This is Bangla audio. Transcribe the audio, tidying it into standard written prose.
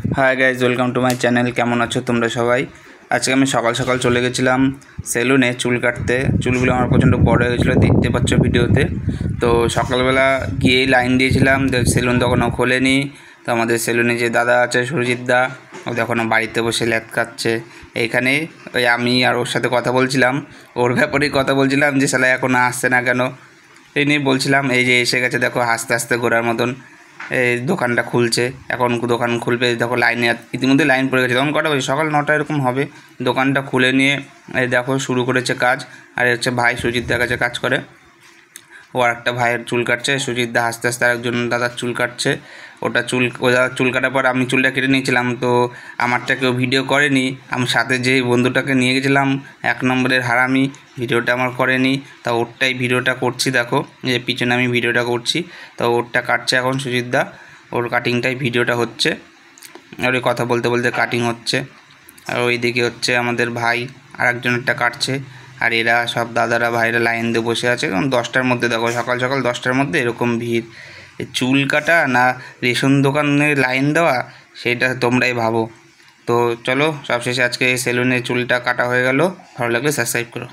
Hi guys welcome to my channel. केमन आछो तोमरा सबाई। आज के सकाल सकाल चले गेছিলাম सेलुने चुल काटते। चुलगुलो आमार प्रचंड बड़ हয়ে গেছিল, देखते पाচ্ছ ভিডিওতে। तो সকালবেলা গিয়ে লাইন দিয়েছিলাম, সেলুন তখনও খোলেনি। তো আমাদের সেলুনে যে দাদা আছে সুরজিৎ দা, ও এখনও বাড়িতে বসে ল্যাদ খাচ্ছে। এইখানে ওই আমি আর ওর সাথে কথা বলছিলাম, ওর ব্যাপারেই কথা বলছিলাম যে শালা এখনও আসছে না কেন, এই নিয়ে বলছিলাম। এই যে এসে গেছে দেখো, আস্তে আস্তে ঘোরার মতন। এই দোকানটা খুলছে, এখন দোকান খুলবে দেখো। লাইনে ইতিমধ্যে লাইন পড়ে গেছে। তখন কটা বাজে? সকাল 9টা এরকম হবে। দোকানটা খুলে নিয়ে এই দেখো শুরু করেছে কাজ। আর হচ্ছে ভাই সুজিত দার কাছে কাজ করে, ও আর একটা ভাইয়ের চুল কাটছে। সুজিত দা আস্তে আস্তে আরেকজন দাদার চুল কাটছে। ওটা চুল কাটার পর আমি চুলটা কেটে নিয়েছিলাম। তো আমারটা কেউ ভিডিও করেনি। আমি সাথে যে বন্ধুটাকে নিয়ে গেছিলাম 1 নম্বরের হারামি, ভিডিওটা আমার করেনি। তা ওরটাই ভিডিওটা করছি, দেখো যে পিছনে আমি ভিডিওটা করছি। তো ওরটা কাটছে এখন সুজিত দা, ওর কাটিংটাই ভিডিওটা হচ্ছে। আর ওই কথা বলতে বলতে কাটিং হচ্ছে। আর ওইদিকে হচ্ছে আমাদের ভাই আরেকজনেরটা কাটছে। আর এরা সব দাদারা ভাইরা লাইন দিয়ে বসে আছে। কারণ 10টার মধ্যে দেখো, সকাল সকাল 10টার মধ্যে এরকম ভিড়। চুল কাটা না রেশন দোকানে লাইন দেওয়া, সেটা তোমরাই ভাবো। তো চলো, সবশেষে আজকে সেলুনে চুলটা কাটা হয়ে গেল। ভালো লাগলে সাবস্ক্রাইব করো।